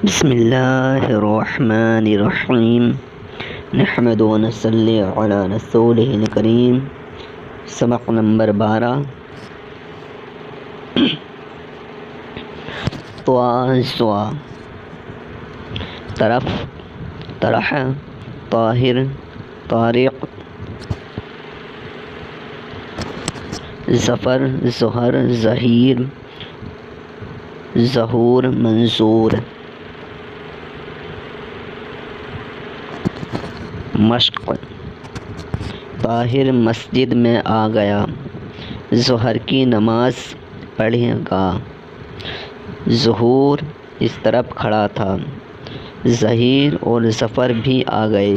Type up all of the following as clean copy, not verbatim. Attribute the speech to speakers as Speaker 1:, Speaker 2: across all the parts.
Speaker 1: بسم اللہ الرحمن الرحیم نحمد و نصلی علی رسولہ الکریم۔ سبق نمبر 12 طوا طرف، طرح، طاہر، طارق، ظفر، ظہر، ظہیر، ظہور، منظور، مشق، طاہر مسجد میں آ گیا، ظہر کی نماز پڑھے گا، ظہور اس طرف کھڑا تھا، ظہیر اور ظفر بھی آ گئے،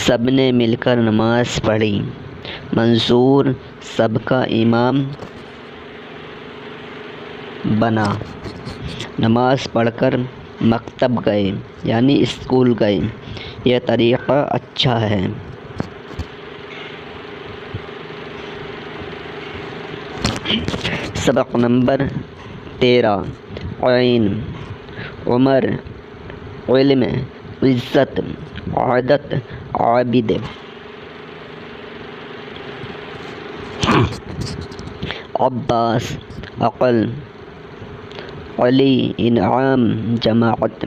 Speaker 1: سب نے مل کر نماز پڑھی، منظور سب کا امام بنا، نماز پڑھ کر مکتب گئے یعنی اسکول گئے، یہ طریقہ اچھا ہے۔ سبق نمبر 13 عین، عمر، علم، عزت، عادت، عابد، عباس، عقل، علی، انعام، جماعت،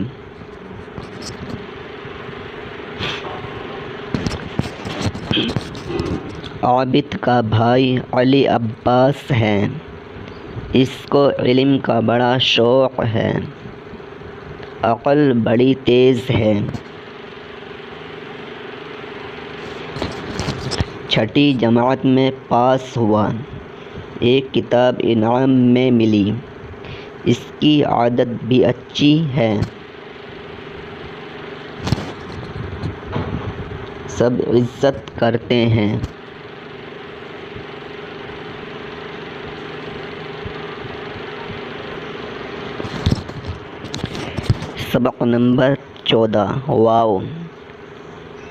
Speaker 1: عابد کا بھائی علی عباس ہے، اس کو علم کا بڑا شوق ہے، عقل بڑی تیز ہے، چھٹی جماعت میں پاس ہوا، ایک کتاب انعام میں ملی، اس کی عادت بھی اچھی ہے، سب عزت کرتے ہیں۔ سبق نمبر 14 واو،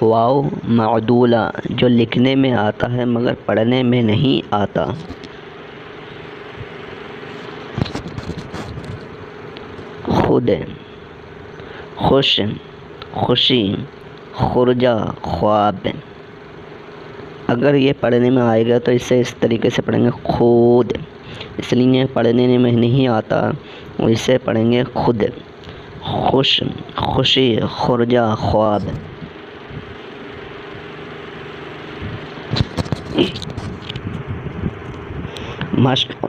Speaker 1: واو معدولہ جو لکھنے میں آتا ہے مگر پڑھنے میں نہیں آتا، خود، خوش، خوشی، خرجہ، خواب، اگر یہ پڑھنے میں آئے گا تو اسے اس طریقے سے پڑھیں گے خود، اس لیے پڑھنے میں نہیں آتا اور اسے پڑھیں گے خود، خوش، خوشی، خرجہ، خواب۔ مشق،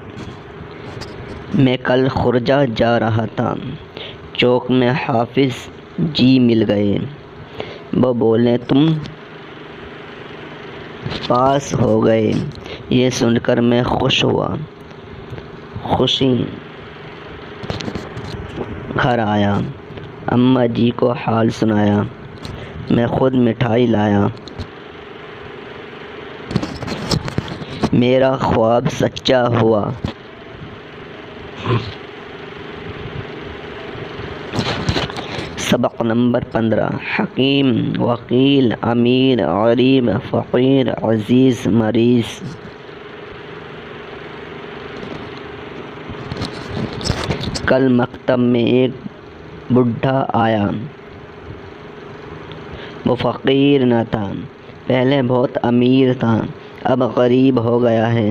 Speaker 1: میں کل خرجہ جا رہا تھا، چوک میں حافظ جی مل گئے، وہ بولے تم پاس ہو گئے، یہ سن کر میں خوش ہوا، خوشی، گھر آیا، اماں جی کو حال سنایا، میں خود مٹھائی لایا، میرا خواب سچا ہوا۔ سبق نمبر 15 حکیم، وکیل، امیر، غریب، فقیر، عزیز، مریض، کل مکتب میں ایک بوڑھا آیا، وہ فقیر نہ تھا، پہلے بہت امیر تھا، اب غریب ہو گیا ہے،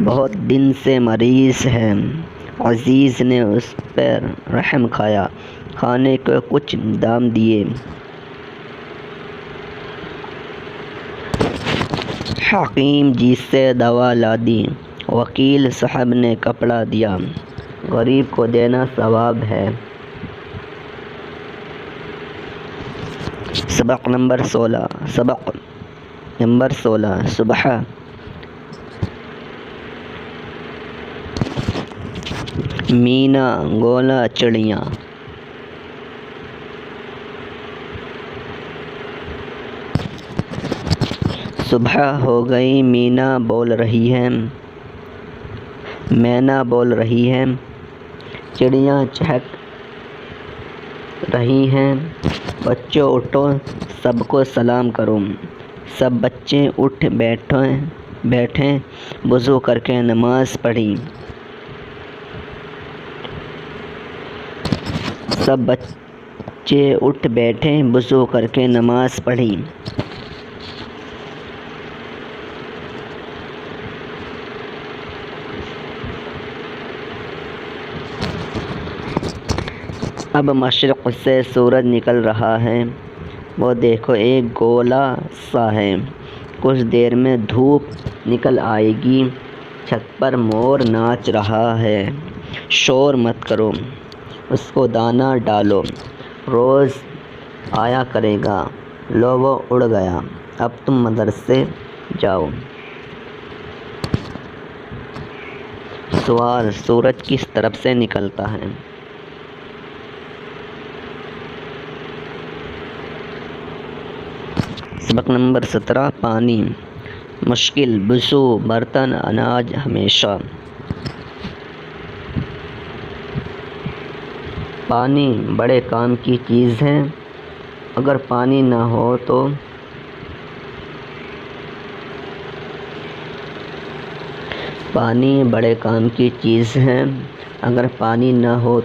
Speaker 1: بہت دن سے مریض ہے، عزیز نے اس پر رحم کھایا، کھانے کو کچھ دام دیے، حکیم جی سے دوا لا دی، وکیل صاحب نے کپڑا دیا، غریب کو دینا ثواب ہے۔ سبق نمبر 16 صبح، مینا، گولا، چڑیاں، صبح ہو گئی، مینا بول رہی ہے، مینا بول رہی ہے، چڑیاں چہک رہی ہیں، بچوں اٹھو، سب کو سلام کرو، سب بچے اٹھ بیٹھیں وضو کر کے نماز پڑھی۔ سب بچے اٹھ بیٹھے وضو کر کے نماز پڑھی۔ اب مشرق سے سورج نکل رہا ہے، وہ دیکھو ایک گولا سا ہے، کچھ دیر میں دھوپ نکل آئے گی۔ چھت پر مور ناچ رہا ہے، شور مت کرو، اس کو دانہ ڈالو، روز آیا کرے گا۔ لو وہ اڑ گیا، اب تم مدرسے جاؤ۔ سوال: سورج کس طرف سے نکلتا ہے؟ سبق نمبر 17 پانی، مشکل، وضو، برتن، اناج، ہمیشہ۔ پانی بڑے کام کی چیز ہے، اگر پانی نہ ہو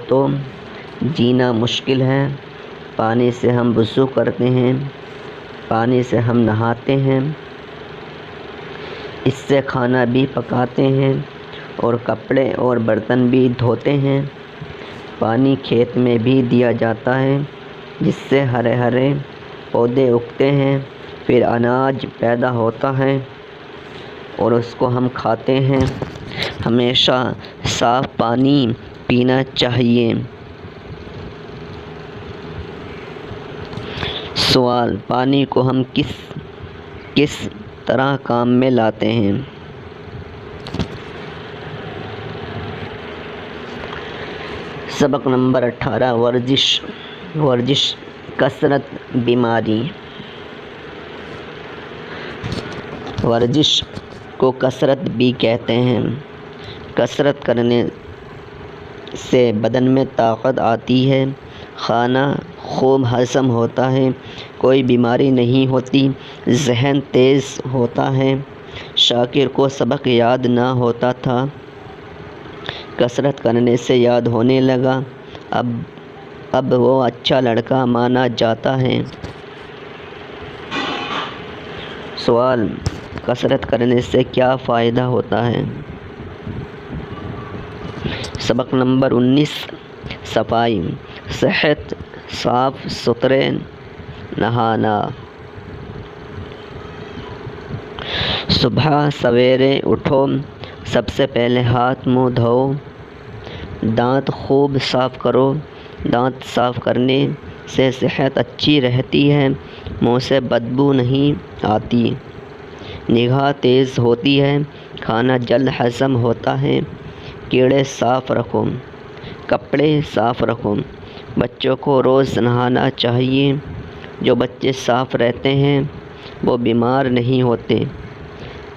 Speaker 1: تو جینا مشکل ہے۔ پانی سے ہم وضو کرتے ہیں، پانی سے ہم نہاتے ہیں، اس سے کھانا بھی پکاتے ہیں اور کپڑے اور برتن بھی دھوتے ہیں۔ پانی کھیت میں بھی دیا جاتا ہے، جس سے ہرے ہرے پودے اگتے ہیں، پھر اناج پیدا ہوتا ہے اور اس کو ہم کھاتے ہیں۔ ہمیشہ صاف پانی پینا چاہیے۔ سوال: پانی کو ہم کس طرح کام میں لاتے ہیں؟ سبق نمبر 18 ورزش، کثرت، بیماری۔ ورزش کو کثرت بھی کہتے ہیں۔ کثرت کرنے سے بدن میں طاقت آتی ہے، کھانا خوب ہضم ہوتا ہے، کوئی بیماری نہیں ہوتی، ذہن تیز ہوتا ہے۔ شاکر کو سبق یاد نہ ہوتا تھا، کثرت کرنے سے یاد ہونے لگا، اب وہ اچھا لڑکا مانا جاتا ہے۔ سوال: کثرت کرنے سے کیا فائدہ ہوتا ہے؟ سبق نمبر 19 صفائی، صحت، صاف ستھرے نہانا۔ صبح سویرے اٹھو، سب سے پہلے ہاتھ منہ دھوؤ، دانت خوب صاف کرو، دانت صاف کرنے سے صحت اچھی رہتی ہے، منہ سے بدبو نہیں آتی، نگاہ تیز ہوتی ہے، کھانا جلد ہضم ہوتا ہے، کیڑے صاف رکھو، کپڑے صاف رکھو۔ بچوں کو روز نہانا چاہیے، جو بچے صاف رہتے ہیں وہ بیمار نہیں ہوتے،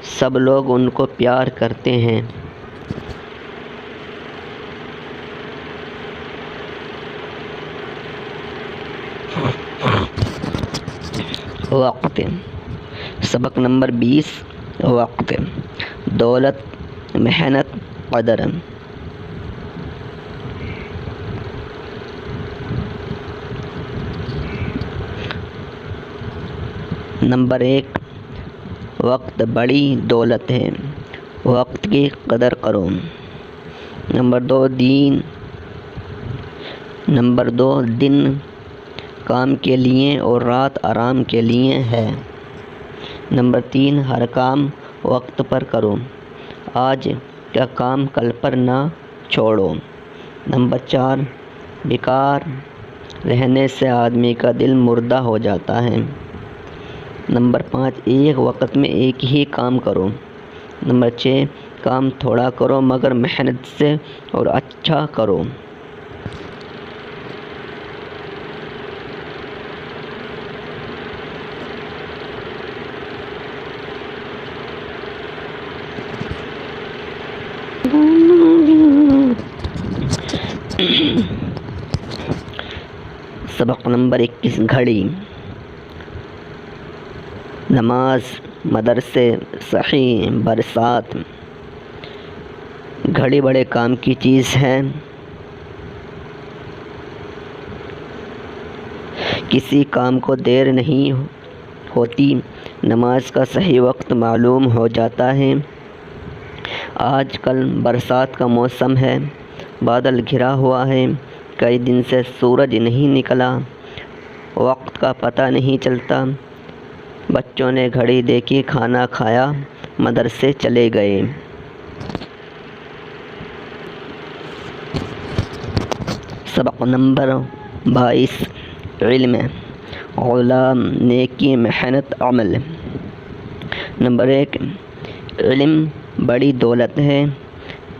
Speaker 1: سب لوگ ان کو پیار کرتے ہیں۔ وقت، سبق نمبر 20 وقت، دولت، محنت، قدر۔ نمبر 1 وقت بڑی دولت ہے، وقت کی قدر کرو۔ نمبر 2 دن کام کے لیے اور رات آرام کے لیے ہے۔ نمبر 3 ہر کام وقت پر کرو، آج کا کام کل پر نہ چھوڑو۔ نمبر 4 بیکار رہنے سے آدمی کا دل مردہ ہو جاتا ہے۔ نمبر 5 ایک وقت میں ایک ہی کام کرو۔ نمبر 6 کام تھوڑا کرو مگر محنت سے اور اچھا کرو۔ سبق نمبر 21 گھڑی، نماز مدرسے، صحیح برسات، گھڑی بڑے کام کی چیز ہے۔ کسی کام کو دیر نہیں ہوتی، نماز کا صحیح وقت معلوم ہو جاتا ہے۔ آج کل برسات کا موسم ہے، بادل گھرا ہوا ہے، کئی دن سے سورج نہیں نکلا، وقت کا پتہ نہیں چلتا۔ بچوں نے گھڑی دیکھی، کھانا کھایا، مدرسے چلے گئے۔ سبق نمبر 22 علم، غلام، نیکی، محنت، عمل۔ نمبر 1، علم بڑی دولت ہے۔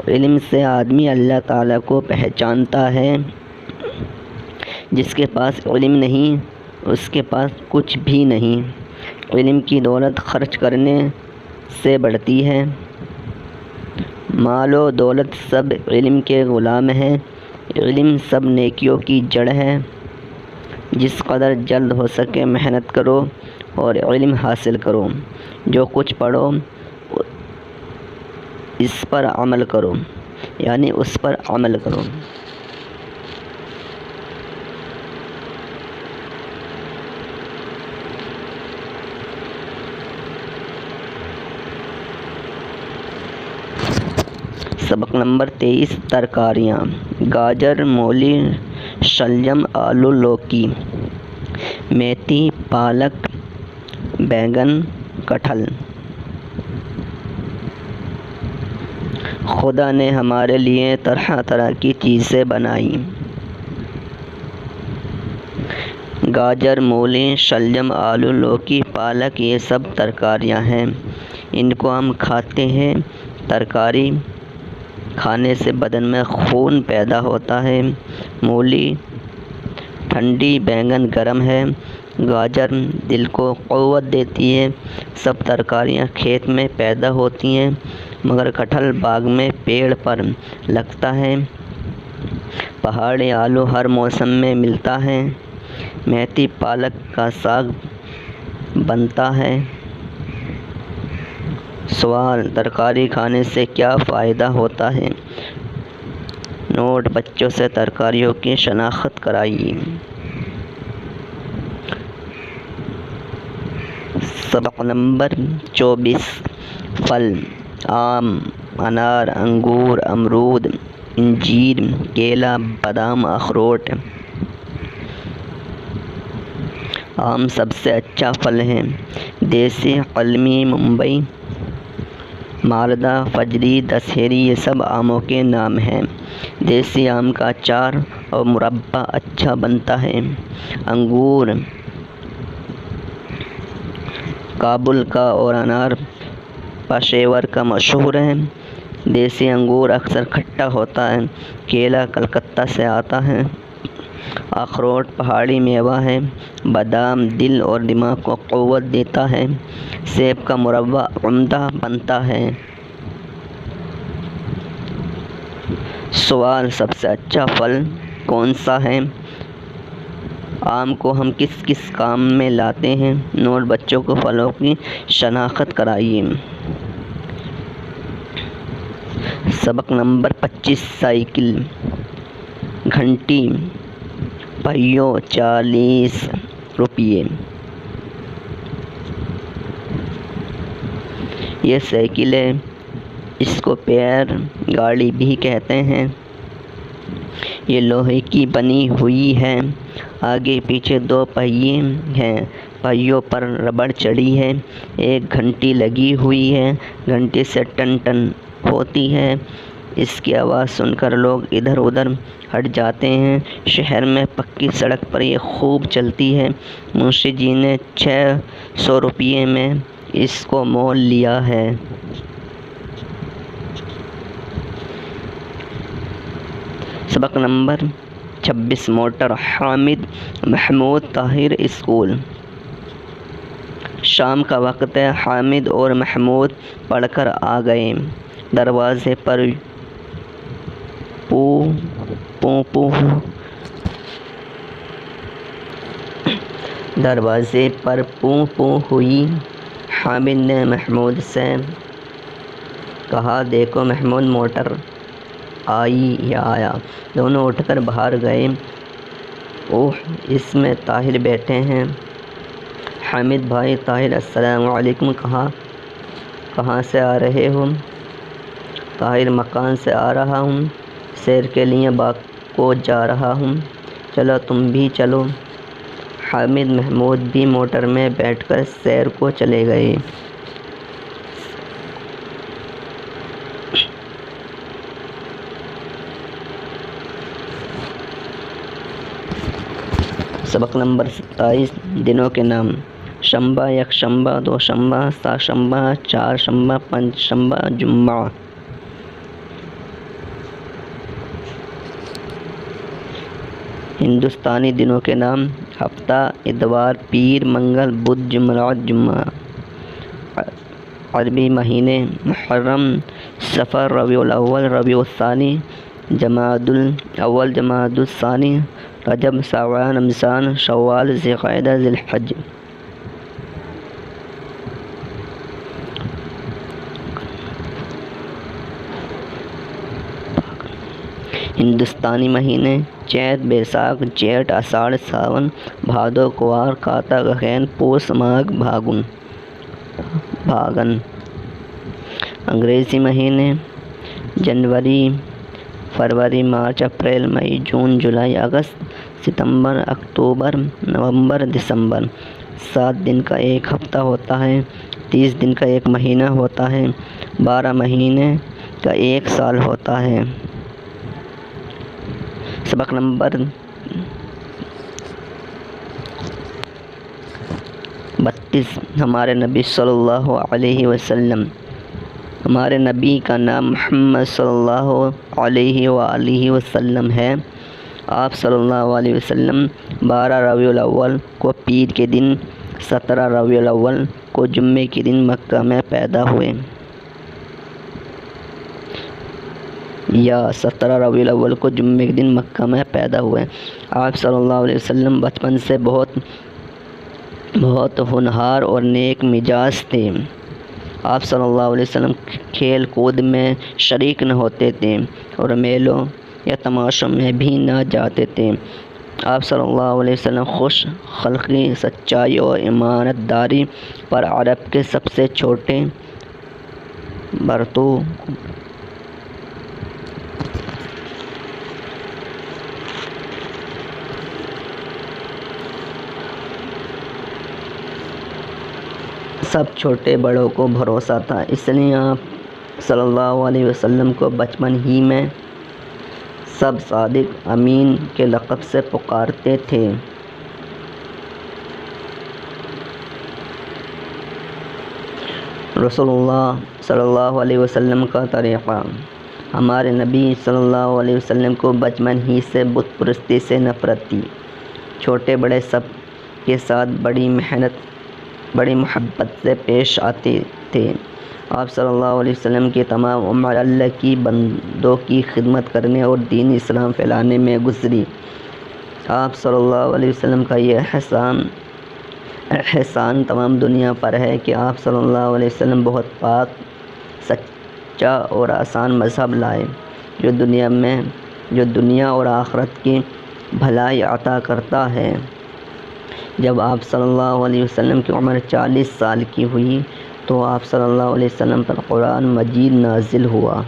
Speaker 1: علم سے آدمی اللہ تعالیٰ کو پہچانتا ہے۔ جس کے پاس علم نہیں اس کے پاس کچھ بھی نہیں۔ علم کی دولت خرچ کرنے سے بڑھتی ہے۔ مال و دولت سب علم کے غلام ہیں۔ علم سب نیکیوں کی جڑ ہے۔ جس قدر جلد ہو سکے محنت کرو اور علم حاصل کرو۔ جو کچھ پڑھو اس پر عمل کرو، یعنی اس پر عمل کرو۔ سبق نمبر 23 ترکاریاں، گاجر، مولی، شلجم، آلو، لوکی، میتھی، پالک، بیگن، کٹہل۔ خدا نے ہمارے لیے طرح طرح کی چیزیں بنائی۔ گاجر، مولی، شلجم، آلو، لوکی، پالک، یہ سب ترکاریاں ہیں۔ ان کو ہم کھاتے ہیں۔ ترکاری کھانے سے بدن میں خون پیدا ہوتا ہے۔ مولی ٹھنڈی، بیگن گرم ہے، گاجر دل کو قوت دیتی ہے۔ سب ترکاریاں کھیت میں پیدا ہوتی ہیں، مگر کٹہل باغ میں پیڑ پر لگتا ہے۔ پہاڑی آلو ہر موسم میں ملتا ہے۔ میتھی پالک کا ساگ بنتا ہے۔ سوال، ترکاری کھانے سے کیا فائدہ ہوتا ہے؟ نوٹ، بچوں سے ترکاریوں کی شناخت کرائیے۔ سبق نمبر 24 پھل، آم، انار، انگور، امرود، انجیر، کیلا، بادام، اخروٹ۔ آم سب سے اچھا پھل ہے۔ دیسی، قلمی، ممبئی، مالدہ، فجری، دسہری، یہ سب آموں کے نام ہیں۔ دیسی آم کا اچار اور مربہ اچھا بنتا ہے۔ انگور کابل کا اور انار پشاور کا مشہور ہے۔ دیسی انگور اکثر کھٹا ہوتا ہے۔ کیلا کلکتہ سے آتا ہے۔ اخروٹ پہاڑی میوہ ہے۔ بادام دل اور دماغ کو قوت دیتا ہے۔ سیب کا مربہ عمدہ بنتا ہے۔ سوال، سب سے اچھا پھل کون سا ہے؟ آم کو ہم کس کس کام میں لاتے ہیں؟ نوٹ، بچوں کو پھلوں کی شناخت کرائیے۔ سبق نمبر 25 سائیکل، گھنٹی، پہیوں، 40 روپیے۔ یہ سائیکل ہے، اس کو پیر گاڑی بھی کہتے ہیں۔ یہ لوہے کی بنی ہوئی ہے۔ آگے پیچھے 2 پہیے ہیں، پہیوں پر ربڑ چڑھی ہے۔ ایک گھنٹی لگی ہوئی ہے، گھنٹی سے ٹن ٹن ہوتی ہے۔ اس کی آواز سن کر لوگ ادھر ادھر ہٹ جاتے ہیں۔ شہر میں پکی سڑک پر یہ خوب چلتی ہے۔ منشی جی نے 600 روپیے میں اس کو مول لیا ہے۔ سبق number 26 motor, Hamid Mahmood Tahir school. شام کا وقت ہے، حامد اور محمود پڑھ کر آ گئے۔ دروازے پر پوں پوں ہوئی۔ حامد نے محمود سے کہا دیکھو محمود موٹر آئی یا آیا۔ دونوں اٹھ کر باہر گئے۔ اوہ اس میں طاہر بیٹھے ہیں۔ حامد بھائی طاہر السلام علیکم، کہاں سے آ رہے ہو؟ طاہر مکان سے آ رہا ہوں، سیر کے لیے باغ کو جا رہا ہوں۔ چلو تم بھی چلو۔ حامد محمود بھی موٹر میں بیٹھ کر سیر کو چلے گئے۔ سبق نمبر 27 دنوں کے نام: شنبہ، یک شنبہ، دو شنبہ، سات شنبہ، چار شنبہ، پنج شنبہ، جمعہ۔ ہندوستانی دنوں کے نام: ہفتہ، اتوار، پیر، منگل، بدھ، جمعرات، جمعہ۔ عربی مہینے: محرم، صفر، ربیع الاول، ربیع الثانی، جمادی الاول، جمادی الثانی، رجب، شعبان، رمضان، شوال، ذی القعدہ، ذی الحجہ۔ ہندوستانی مہینے: چیت، بیساکھ، جیٹھ، آষاڑھ، ساون، بھادو، کوار، کارتک، اگہن، پوس، ماگھ، پھاگن۔ انگریزی مہینے: جنوری، فروری، مارچ، اپریل، مئی، جون، جولائی، اگست، ستمبر، اکتوبر، نومبر، دسمبر۔ 7 دن کا ایک ہفتہ ہوتا ہے، 30 دن کا ایک مہینہ ہوتا ہے، 12 مہینے کا ایک سال ہوتا ہے۔ سبق نمبر 32 ہمارے نبی صلی اللہ علیہ وسلم۔ ہمارے نبی کا نام محمد صلی اللہ علیہ وآلہ وسلم ہے۔ آپ صلی اللہ علیہ وسلم 12 ربیع الاول کو پیر کے دن، 17 ربیع الاول کو جمعے کے دن مکہ میں پیدا ہوئے۔ 17 ربیع الاول کو جمعے کے دن مکہ میں پیدا ہوئے۔ آپ صلی اللہ علیہ وسلم بچپن سے بہت ہونہار اور نیک مزاج تھے۔ آپ صلی اللہ علیہ وسلم کھیل کود میں شریک نہ ہوتے تھے اور میلوں یا تماشوں میں بھی نہ جاتے تھے۔ آپ صلی اللہ علیہ وسلم خوش خلقی، سچائی اور امانت داری پر عرب کے سب سے چھوٹے برتوں سب چھوٹے بڑوں کو بھروسہ تھا، اس لیے آپ صلی اللہ علیہ وسلم کو بچپن ہی میں سب صادق امین کے لقب سے پکارتے تھے۔ رسول اللہ صلی اللہ علیہ وسلم کا طریقہ: ہمارے نبی صلی اللہ علیہ وسلم کو بچپن ہی سے بت پرستی سے نفرت تھی۔ چھوٹے بڑے سب کے ساتھ بڑی محبت سے پیش آتے تھے۔ آپ صلی اللہ علیہ وسلم کی تمام عمر اللہ کی بندوں کی خدمت کرنے اور دین اسلام پھیلانے میں گزری۔ آپ صلی اللہ علیہ وسلم کا یہ احسان تمام دنیا پر ہے کہ آپ صلی اللہ علیہ وسلم بہت پاک، سچا اور آسان مذہب لائے جو دنیا اور آخرت کی بھلائی عطا کرتا ہے۔ جب آپ صلی اللہ علیہ وسلم کی عمر 40 سال کی ہوئی تو آپ صلی اللہ علیہ وسلم پر قرآن مجید نازل ہوا۔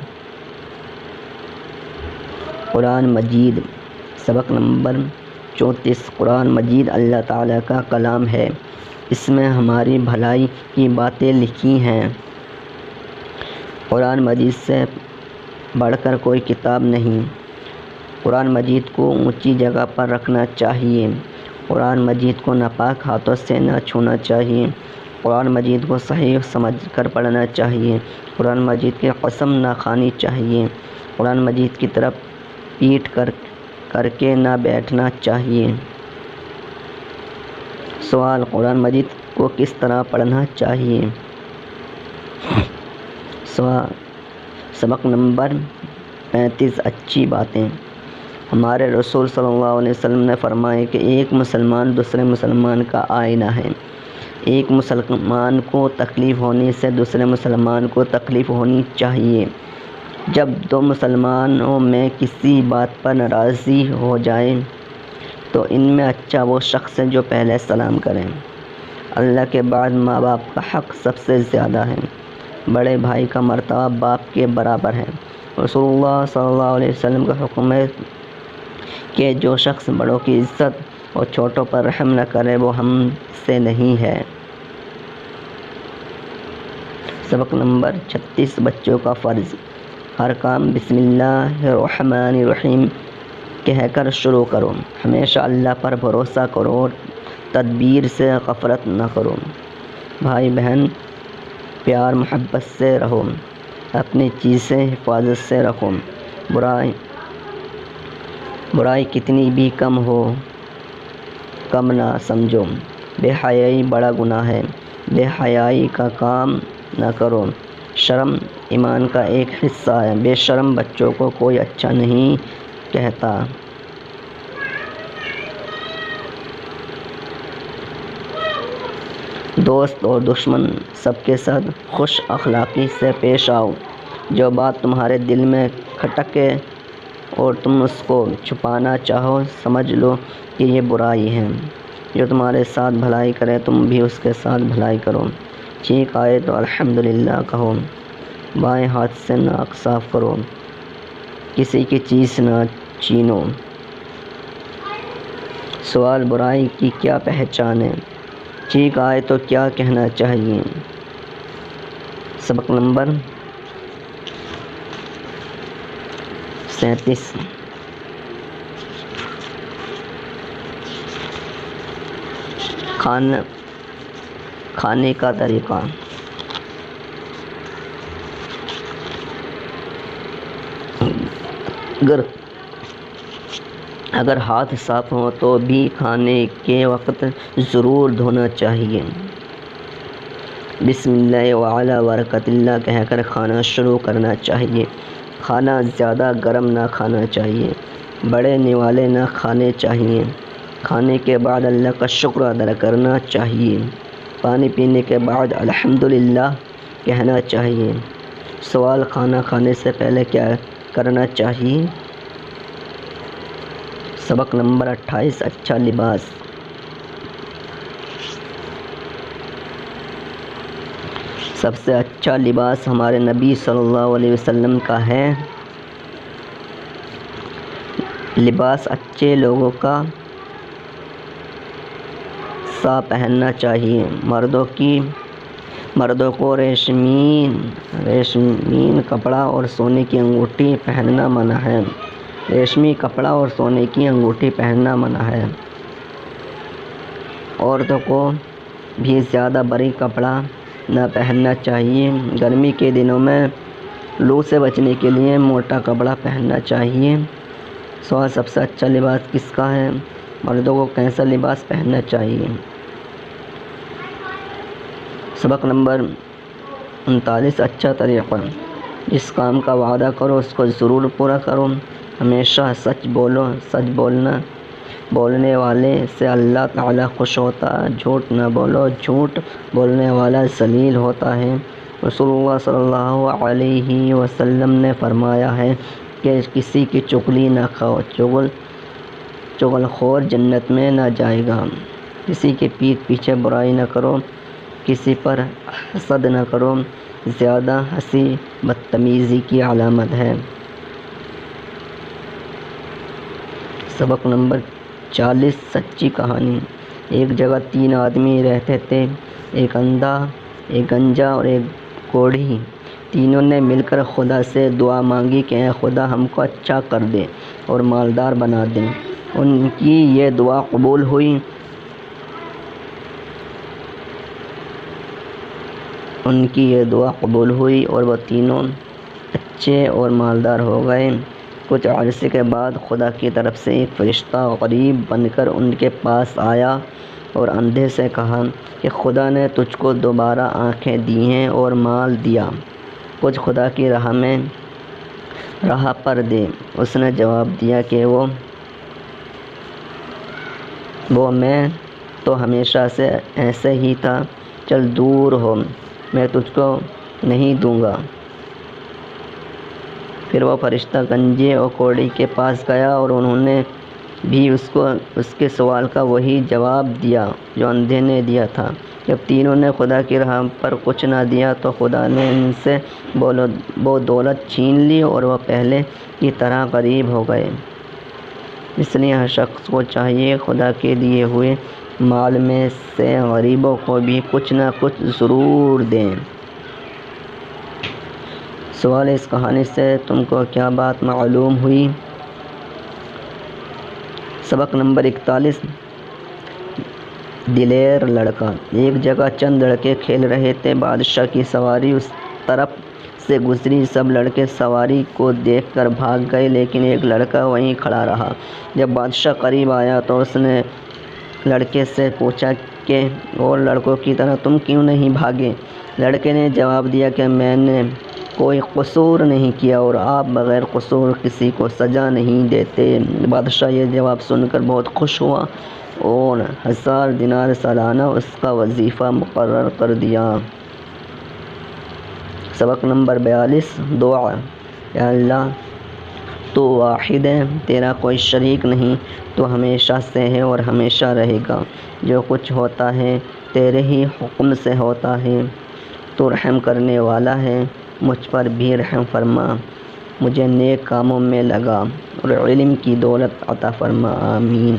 Speaker 1: قرآن مجید۔ سبق نمبر 34 قرآن مجید اللہ تعالیٰ کا کلام ہے، اس میں ہماری بھلائی کی باتیں لکھی ہیں۔ قرآن مجید سے بڑھ کر کوئی کتاب نہیں۔ قرآن مجید کو اونچی جگہ پر رکھنا چاہیے۔ قرآن مجید کو ناپاک ہاتھوں سے نہ چھونا چاہیے۔ قرآن مجید کو صحیح سمجھ کر پڑھنا چاہیے۔ قرآن مجید کی قسم نہ کھانی چاہیے۔ قرآن مجید کی طرف پیٹھ کر کے نہ بیٹھنا چاہیے۔ سوال: قرآن مجید کو کس طرح پڑھنا چاہیے؟ سبق نمبر 35 اچھی باتیں۔ ہمارے رسول صلی اللہ علیہ وسلم نے فرمایا کہ ایک مسلمان دوسرے مسلمان کا آئینہ ہے۔ ایک مسلمان کو تکلیف ہونے سے دوسرے مسلمان کو تکلیف ہونی چاہیے۔ جب دو مسلمانوں میں کسی بات پر ناراضی ہو جائے تو ان میں اچھا وہ شخص ہے جو پہلے سلام کرے۔ اللہ کے بعد ماں باپ کا حق سب سے زیادہ ہے۔ بڑے بھائی کا مرتبہ باپ کے برابر ہے۔ رسول اللہ صلی اللہ علیہ وسلم کا حکم ہے کہ جو شخص بڑوں کی عزت اور چھوٹوں پر رحم نہ کرے وہ ہم سے نہیں ہے۔ سبق نمبر 36 بچوں کا فرض۔ ہر کام بسم اللہ الرحمن الرحیم کہہ کر شروع کرو۔ ہمیشہ اللہ پر بھروسہ کرو اور تدبیر سے غفلت نہ کرو۔ بھائی بہن پیار محبت سے رہو۔ اپنی چیزیں حفاظت سے رکھو۔ برائی کتنی بھی کم نہ سمجھو۔ بے حیائی بڑا گناہ ہے۔ بے حیائی کا کام نہ کرو۔ شرم ایمان کا ایک حصہ ہے۔ بے شرم بچوں کو کوئی اچھا نہیں کہتا۔ دوست اور دشمن سب کے ساتھ خوش اخلاقی سے پیش آؤ۔ جو بات تمہارے دل میں کھٹکے اور تم اس کو چھپانا چاہو سمجھ لو کہ یہ برائی ہے۔ جو تمہارے ساتھ بھلائی کرے تم بھی اس کے ساتھ بھلائی کرو۔ چھینک آئے تو الحمدللہ کہو۔ بائیں ہاتھ سے ناک صاف کرو۔ کسی کی چیز نہ چھینو۔ سوال برائی کی کیا پہچان ہے؟ چھینک آئے تو کیا کہنا چاہیے؟ سبق نمبر 37 کھانے کا طریقہ۔ اگر ہاتھ صاف ہوں تو بھی کھانے کے وقت ضرور دھونا چاہیے۔ بسم اللہ وعلی برکت اللہ کہہ کر کھانا شروع کرنا چاہیے۔ کھانا زیادہ گرم نہ کھانا چاہیے۔ بڑے نوالے نہ کھانے چاہیے۔ کھانے کے بعد اللہ کا شکر ادا کرنا چاہیے۔ پانی پینے کے بعد الحمدللہ کہنا چاہیے۔ سوال کھانا کھانے سے پہلے کیا کرنا چاہیے؟ سبق نمبر 28 اچھا لباس۔ سب سے اچھا لباس ہمارے نبی صلی اللہ علیہ وسلم کا ہے۔ لباس اچھے لوگوں کا سا پہننا چاہیے۔ مردوں کو ریشمین کپڑا اور سونے کی انگوٹھی پہننا منع ہے۔ ریشمی کپڑا اور سونے کی انگوٹھی پہننا منع ہے۔ عورتوں کو بھی زیادہ بھاری کپڑا نہ پہننا چاہیے۔ گرمی کے دنوں میں لو سے بچنے کے لیے موٹا کپڑا پہننا چاہیے۔ سوال سب سے اچھا لباس کس کا ہے؟ مردوں کو کیسا لباس پہننا چاہیے؟ سبق نمبر 39 اچھا طریقہ۔ جس کام کا وعدہ کرو اس کو ضرور پورا کرو۔ ہمیشہ سچ بولو۔ سچ بولنے والے سے اللہ تعالیٰ خوش ہوتا ہے۔ جھوٹ نہ بولو۔ جھوٹ بولنے والا ذلیل ہوتا ہے۔ رسول اللہ صلی اللہ علیہ وسلم نے فرمایا ہے کہ کسی کی چغلی نہ کھاؤ۔ چغل خور جنت میں نہ جائے گا۔ کسی کے پیٹھ پیچھے برائی نہ کرو۔ کسی پر حسد نہ کرو۔ زیادہ ہنسی بدتمیزی کی علامت ہے۔ سبق نمبر 40 سچی کہانی۔ ایک جگہ 3 آدمی رہتے تھے، ایک اندھا، ایک گنجا اور ایک کوڑھی۔ تینوں نے مل کر خدا سے دعا مانگی کہ اے خدا ہم کو اچھا کر دے اور مالدار بنا دے۔ ان کی یہ دعا قبول ہوئی اور وہ تینوں اچھے اور مالدار ہو گئے۔ کچھ عرصے کے بعد خدا کی طرف سے ایک فرشتہ غریب بن کر ان کے پاس آیا اور اندھے سے کہا کہ خدا نے تجھ کو دوبارہ آنکھیں دی ہیں اور مال دیا، کچھ خدا کی راہ پر دے۔ اس نے جواب دیا کہ وہ میں تو ہمیشہ سے ایسے ہی تھا، چل دور ہو، میں تجھ کو نہیں دوں گا۔ پھر وہ فرشتہ گنجے اور کوڑی کے پاس گیا اور انہوں نے بھی اس کے سوال کا وہی جواب دیا جو اندھے نے دیا تھا۔ جب تینوں نے خدا کی راہ پر کچھ نہ دیا تو خدا نے ان سے وہ دولت چھین لی اور وہ پہلے کی طرح غریب ہو گئے۔ اس لیے ہر شخص کو چاہیے خدا کے دیے ہوئے مال میں سے غریبوں کو بھی کچھ نہ کچھ ضرور دیں۔ سوال: اس کہانی سے تم کو کیا بات معلوم ہوئی؟ سبق نمبر 41 دلیر لڑکا۔ ایک جگہ چند لڑکے کھیل رہے تھے۔ بادشاہ کی سواری اس طرف سے گزری۔ سب لڑکے سواری کو دیکھ کر بھاگ گئے، لیکن ایک لڑکا وہیں کھڑا رہا۔ جب بادشاہ قریب آیا تو اس نے لڑکے سے پوچھا کہ اور لڑکوں کی طرح تم کیوں نہیں بھاگے؟ لڑکے نے جواب دیا کہ میں نے کوئی قصور نہیں کیا اور آپ بغیر قصور کسی کو سزا نہیں دیتے۔ بادشاہ یہ جواب سن کر بہت خوش ہوا اور 1000 دینار سالانہ اس کا وظیفہ مقرر کر دیا۔ سبق نمبر 42 دعا۔ یا اللہ، تو واحد ہے، تیرا کوئی شریک نہیں، تو ہمیشہ سے ہے اور ہمیشہ رہے گا۔ جو کچھ ہوتا ہے تیرے ہی حکم سے ہوتا ہے، تو رحم کرنے والا ہے، مجھ پر بھی رحم فرما، مجھے نیک کاموں میں لگا اور علم کی دولت عطا فرما، آمین۔